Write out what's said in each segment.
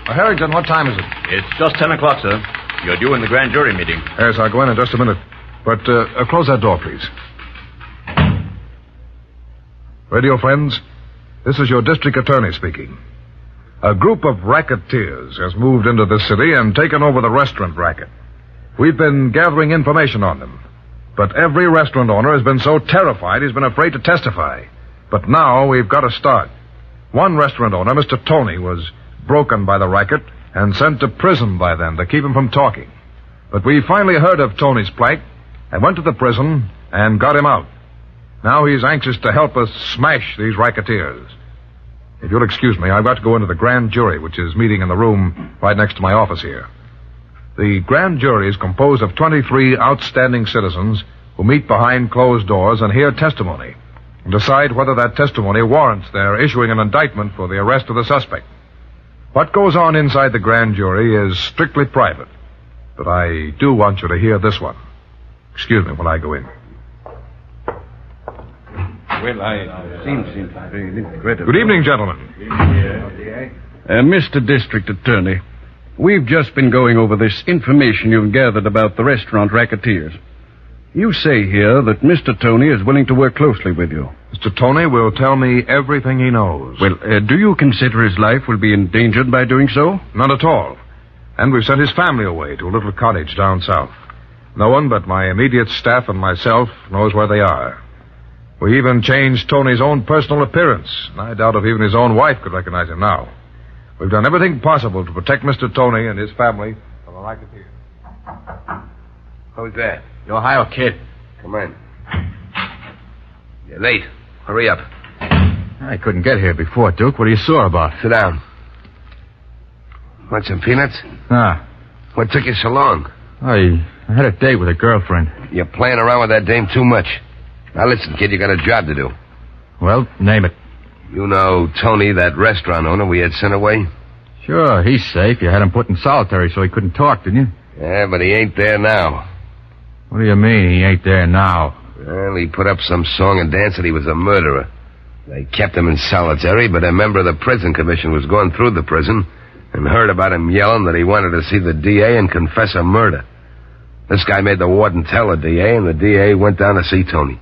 Harrington, what time is it? It's just 10 o'clock, sir. You're due in the grand jury meeting. Yes, I'll go in just a minute. But close that door, please. Radio friends, this is your district attorney speaking. A group of racketeers has moved into this city and taken over the restaurant racket. We've been gathering information on them. But every restaurant owner has been so terrified he's been afraid to testify. But now we've got to start. One restaurant owner, Mr. Tony, was broken by the racket and sent to prison by them to keep him from talking. But we finally heard of Tony's plight and went to the prison and got him out. Now he's anxious to help us smash these racketeers. If you'll excuse me, I've got to go into the grand jury, which is meeting in the room right next to my office here. The grand jury is composed of 23 outstanding citizens who meet behind closed doors and hear testimony and decide whether that testimony warrants their issuing an indictment for the arrest of the suspect. What goes on inside the grand jury is strictly private, but I do want you to hear this one. Excuse me while I go in. Well, I seem very regrettable. Good evening, gentlemen. Mr. District Attorney, we've just been going over this information you've gathered about the restaurant racketeers. You say here that Mr. Tony is willing to work closely with you. Mr. Tony will tell me everything he knows. Well, do you consider his life will be endangered by doing so? Not at all. And we've sent his family away to a little cottage down south. No one but my immediate staff and myself knows where they are. We even changed Tony's own personal appearance, and I doubt if even his own wife could recognize him now. We've done everything possible to protect Mr. Tony and his family from the racketeers. Who's that? The Ohio kid. Come in. You're late. Hurry up. I couldn't get here before, Duke. What are you sore about? Sit down. Want some peanuts? Ah. What took you so long? I had a date with a girlfriend. You're playing around with that dame too much. Now listen, kid, you got a job to do. Well, name it. You know Tony, that restaurant owner we had sent away? Sure, he's safe. You had him put in solitary so he couldn't talk, didn't you? Yeah, but he ain't there now. What do you mean he ain't there now? Well, he put up some song and dance that he was a murderer. They kept him in solitary, but a member of the prison commission was going through the prison and heard about him yelling that he wanted to see the DA and confess a murder. This guy made the warden tell the DA, and the DA went down to see Tony.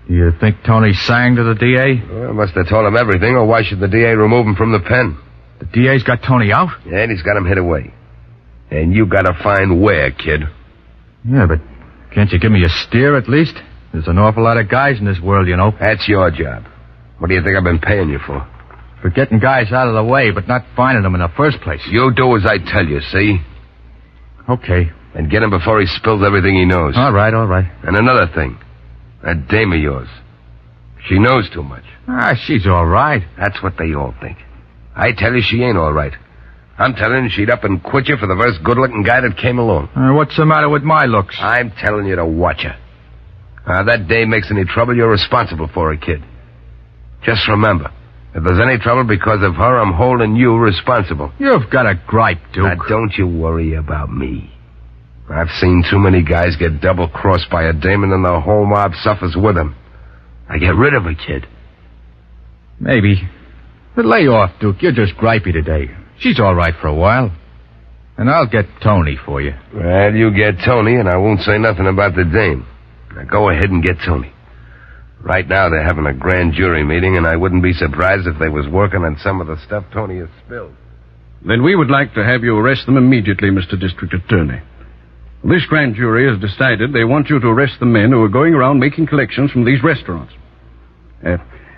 You think Tony sang to the DA? Well, must have told him everything, or why should the DA remove him from the pen? The DA's got Tony out? Yeah, and he's got him hid away. And you gotta find where, kid. Yeah, but can't you give me a steer at least? There's an awful lot of guys in this world, you know. That's your job. What do you think I've been paying you for? For getting guys out of the way, but not finding them in the first place. You do as I tell you, see? Okay. And get him before he spills everything he knows. All right. And another thing. That dame of yours. She knows too much. She's all right. That's what they all think. I tell you she ain't all right. I'm telling you she'd up and quit you for the first good-looking guy that came along. What's the matter with my looks? I'm telling you to watch her. That dame makes any trouble, you're responsible for her, kid. Just remember, if there's any trouble because of her, I'm holding you responsible. You've got a gripe, Duke. Now, don't you worry about me. I've seen too many guys get double-crossed by a dame, and then the whole mob suffers with them. I get rid of her, kid. Maybe. But lay off, Duke. You're just gripey today. She's all right for a while. And I'll get Tony for you. Well, you get Tony, and I won't say nothing about the dame. Now, go ahead and get Tony. Right now, they're having a grand jury meeting, and I wouldn't be surprised if they was working on some of the stuff Tony has spilled. Then we would like to have you arrest them immediately, Mr. District Attorney. This grand jury has decided they want you to arrest the men who are going around making collections from these restaurants.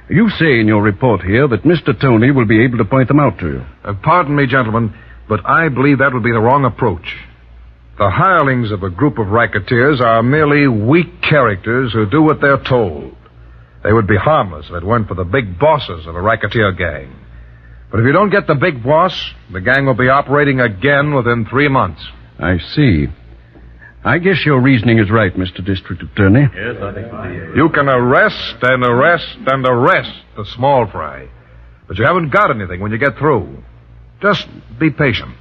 You say in your report here that Mr. Tony will be able to point them out to you. Pardon me, gentlemen, but I believe that would be the wrong approach. The hirelings of a group of racketeers are merely weak characters who do what they're told. They would be harmless if it weren't for the big bosses of a racketeer gang. But if you don't get the big boss, the gang will be operating again within 3 months. I see. I guess your reasoning is right, Mr. District Attorney. Yes, I think so. You can arrest and arrest and arrest the small fry, but you haven't got anything when you get through. Just be patient.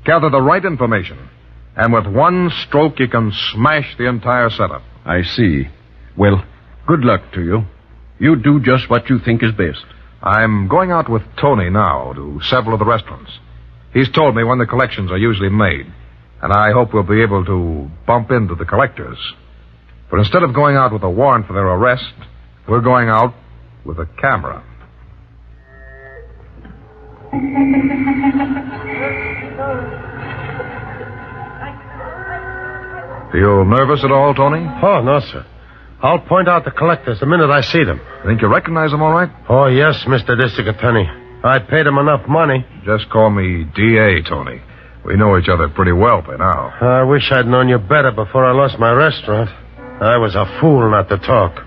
Gather the right information, and with one stroke you can smash the entire setup. I see. Well, good luck to you. You do just what you think is best. I'm going out with Tony now to several of the restaurants. He's told me when the collections are usually made, and I hope we'll be able to bump into the collectors. But instead of going out with a warrant for their arrest, we're going out with a camera. Feel nervous at all, Tony? Oh, no, sir. I'll point out the collectors the minute I see them. Think you recognize them all right? Oh, yes, Mr. District Attorney. I paid them enough money. Just call me D.A., Tony. We know each other pretty well by now. I wish I'd known you better before I lost my restaurant. I was a fool not to talk.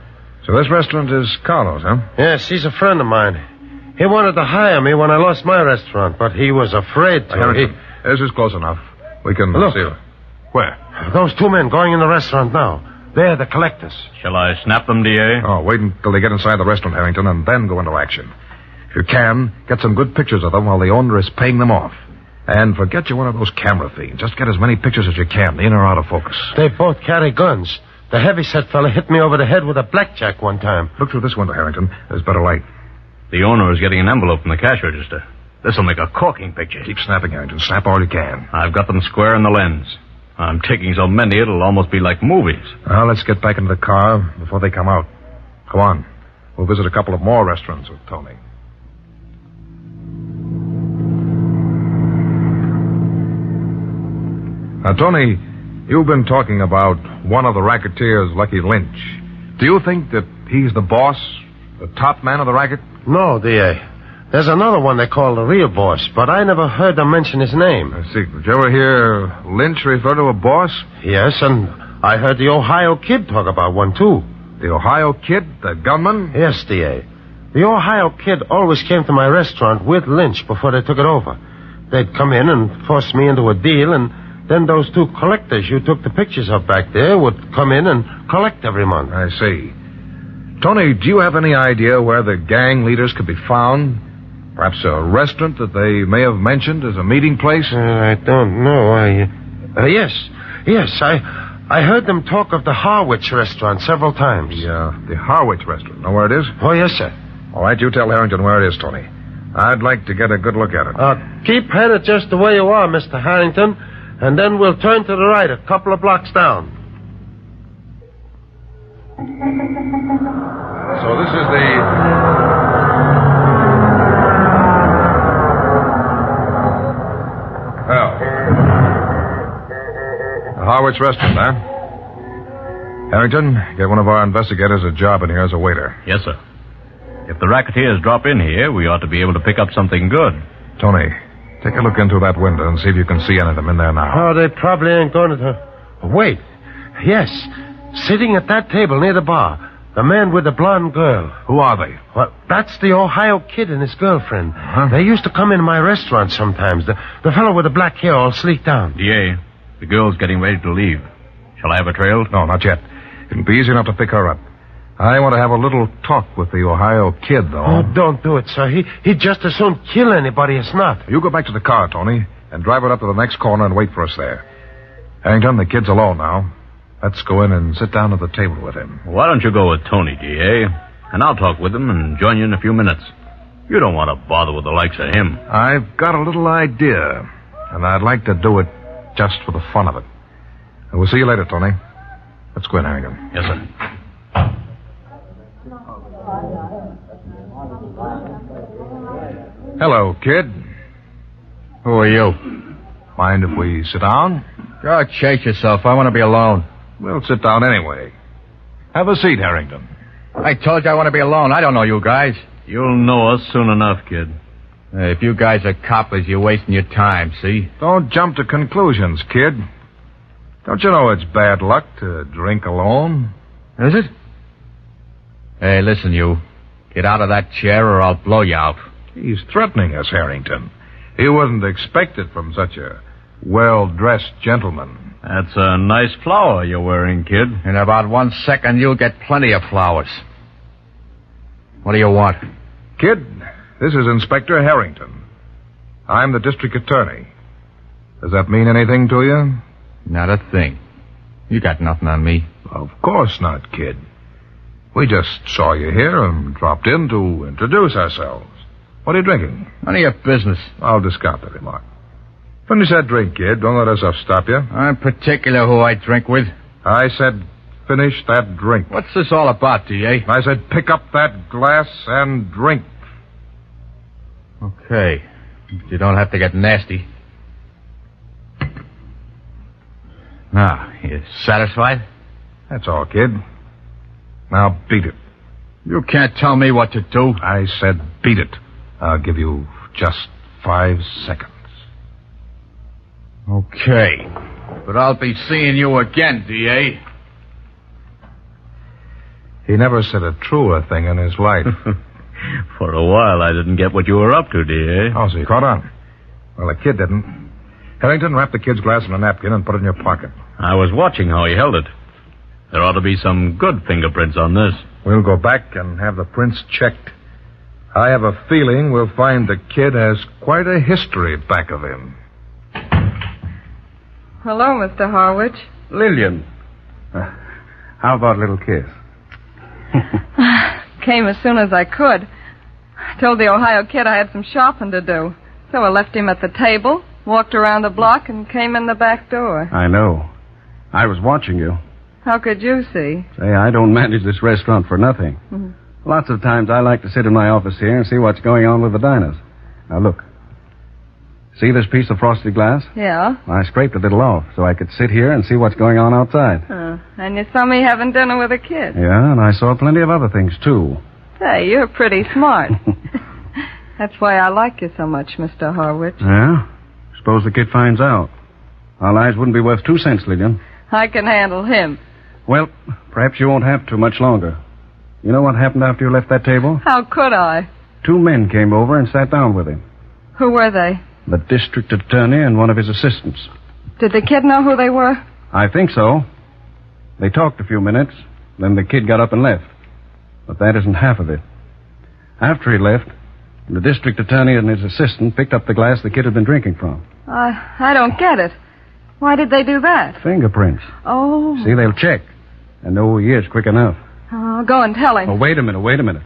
So this restaurant is Carlos, huh? Yes, he's a friend of mine. He wanted to hire me when I lost my restaurant, but he was afraid to. This is close enough. We can Look. see it. Where? Those two men going in the restaurant now. They're the collectors. Shall I snap them, D.A.? Oh, wait until they get inside the restaurant, Harrington, and then go into action. If you can, get some good pictures of them while the owner is paying them off. And forget you're one of those camera fiends. Just get as many pictures as you can, in or out of focus. They both carry guns. The heavyset fella hit me over the head with a blackjack one time. Look through this window, Harrington. There's better light. The owner is getting an envelope from the cash register. This'll make a corking picture. Keep snapping, Harrington. Snap all you can. I've got them square in the lens. I'm taking so many it'll almost be like movies. Now, let's get back into the car before they come out. Go on. We'll visit a couple of more restaurants with Tony. Now, Tony, you've been talking about one of the racketeers, Lucky Lynch. Do you think that he's the boss, the top man of the racket? No, D.A. There's another one they call the real boss, but I never heard them mention his name. I see. Did you ever hear Lynch refer to a boss? Yes, and I heard the Ohio Kid talk about one, too. The Ohio Kid, the gunman? Yes, D.A. The Ohio Kid always came to my restaurant with Lynch before they took it over. They'd come in and force me into a deal, and then those two collectors you took the pictures of back there would come in and collect every month. I see. Tony, do you have any idea where the gang leaders could be found? Perhaps a restaurant that they may have mentioned as a meeting place? I don't know. Yes. I heard them talk of the Harwich restaurant several times. The Harwich restaurant. Know where it is? Oh, yes, sir. All right, you tell Harrington where it is, Tony. I'd like to get a good look at it. Keep headed just the way you are, Mr. Harrington, and then we'll turn to the right a couple of blocks down. So this is the... Well, the Harwich restaurant, huh? Harrington, get one of our investigators a job in here as a waiter. Yes, sir. If the racketeers drop in here, we ought to be able to pick up something good. Tony, take a look into that window and see if you can see any of them in there now. Oh, they probably ain't going to... Wait. Yes. Sitting at that table near the bar. The man with the blonde girl. Who are they? Well, that's the Ohio Kid and his girlfriend. Huh? They used to come in my restaurant sometimes. The fellow with the black hair all sleeked down. D.A., the girl's getting ready to leave. Shall I have her trailed? No, not yet. It'll be easy enough to pick her up. I want to have a little talk with the Ohio Kid, though. Oh, don't do it, sir. He'd just as soon kill anybody as not. You go back to the car, Tony, and drive it up to the next corner and wait for us there. Harrington, the kid's alone now. Let's go in and sit down at the table with him. Why don't you go with Tony, D.A., and I'll talk with him and join you in a few minutes. You don't want to bother with the likes of him. I've got a little idea, and I'd like to do it just for the fun of it. And we'll see you later, Tony. Let's go in, Harrington. Yes, sir. Hello, kid. Who are you? Mind if we sit down? Go chase yourself. I want to be alone. We'll sit down anyway. Have a seat, Harrington. I told you I want to be alone. I don't know you guys. You'll know us soon enough, kid. Hey, if you guys are coppers, you're wasting your time, see? Don't jump to conclusions, kid. Don't you know it's bad luck to drink alone? Is it? Hey, listen, you. Get out of that chair or I'll blow you out. He's threatening us, Harrington. He wasn't expected from such a well-dressed gentleman. That's a nice flower you're wearing, kid. In about 1 second, you'll get plenty of flowers. What do you want? Kid, this is Inspector Harrington. I'm the district attorney. Does that mean anything to you? Not a thing. You got nothing on me. Of course not, kid. We just saw you here and dropped in to introduce ourselves. What are you drinking? None of your business. I'll discount the remark. Finish that drink, kid. Don't let us stop you. I'm particular who I drink with. I said finish that drink. What's this all about, D.A.? I said pick up that glass and drink. Okay. You don't have to get nasty. Now, you satisfied? That's all, kid. Now beat it. You can't tell me what to do. I said beat it. I'll give you just 5 seconds. Okay. But I'll be seeing you again, D.A. He never said a truer thing in his life. For a while, I didn't get what you were up to, D.A. Oh, so you caught on? Well, the kid didn't. Harrington, wrap the kid's glass in a napkin and put it in your pocket. I was watching how he held it. There ought to be some good fingerprints on this. We'll go back and have the prints checked. I have a feeling we'll find the kid has quite a history back of him. Hello, Mr. Harwich. Lillian. How about a little kiss? Came as soon as I could. I told the Ohio kid I had some shopping to do. So I left him at the table, walked around the block, and came in the back door. I know. I was watching you. How could you see? Say, I don't manage this restaurant for nothing. Mm-hmm. Lots of times I like to sit in my office here and see what's going on with the diners. Now, look. See this piece of frosted glass? Yeah? I scraped a little off so I could sit here and see what's going on outside. And you saw me having dinner with a kid. Yeah, and I saw plenty of other things, too. Say, you're pretty smart. That's why I like you so much, Mr. Harwich. Yeah? Suppose the kid finds out. Our lives wouldn't be worth 2 cents, Lillian. I can handle him. Well, perhaps you won't have to much longer. You know what happened after you left that table? How could I? 2 men came over and sat down with him. Who were they? The district attorney and one of his assistants. Did the kid know who they were? I think so. They talked a few minutes, then the kid got up and left. But that isn't half of it. After he left, the district attorney and his assistant picked up the glass the kid had been drinking from. I don't get it. Why did they do that? Fingerprints. Oh. See, they'll check and know who he is quick enough. I'll go and tell him. Oh, wait a minute.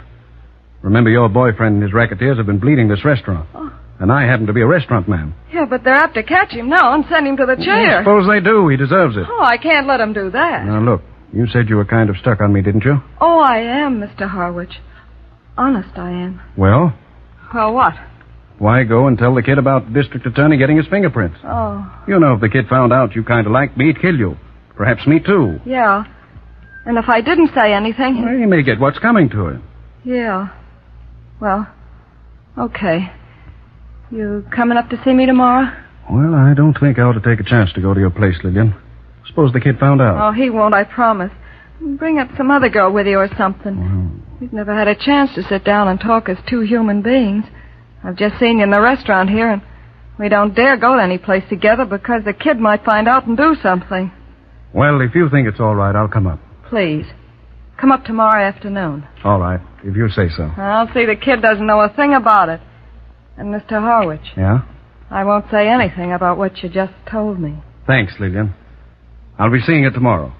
Remember, your boyfriend and his racketeers have been bleeding this restaurant. Oh. And I happen to be a restaurant man. Yeah, but they're apt to catch him now and send him to the chair. Suppose they do. He deserves it. Oh, I can't let him do that. Now, look, you said you were kind of stuck on me, didn't you? Oh, I am, Mr. Harwich. Honest, I am. Well? Well, what? Why go and tell the kid about the district attorney getting his fingerprints? Oh. You know, if the kid found out you kind of liked me, he'd kill you. Perhaps me, too. Yeah. And if I didn't say anything... Well, he may get what's coming to him. Yeah. Well, okay. You coming up to see me tomorrow? Well, I don't think I ought to take a chance to go to your place, Lillian. Suppose the kid found out. Oh, he won't, I promise. Bring up some other girl with you or something. Well, We've never had a chance to sit down and talk as 2 human beings. I've just seen you in the restaurant here, and we don't dare go to any place together because the kid might find out and do something. well, if you think it's all right, I'll come up. Please. Come up tomorrow afternoon. All right, if you say so. I'll see the kid doesn't know a thing about it. And Mr. Harwich, Yeah? I won't say anything about what you just told me. Thanks, Lillian. I'll be seeing you tomorrow.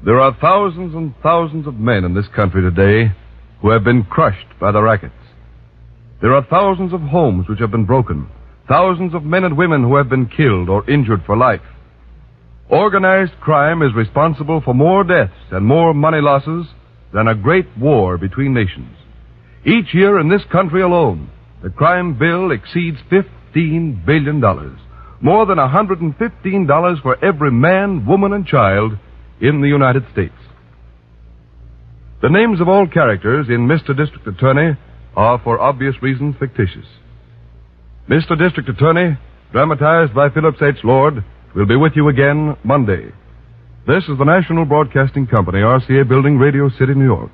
There are thousands and thousands of men in this country today who have been crushed by the rackets. There are thousands of homes which have been broken, thousands of men and women who have been killed or injured for life. Organized crime is responsible for more deaths and more money losses than a great war between nations. Each year in this country alone, the crime bill exceeds $15 billion, more than $115 for every man, woman, and child in the United States. The names of all characters in Mr. District Attorney are, for obvious reasons, fictitious. Mr. District Attorney, dramatized by Phillips H. Lord, will be with you again Monday. This is the National Broadcasting Company, RCA Building, Radio City, New York.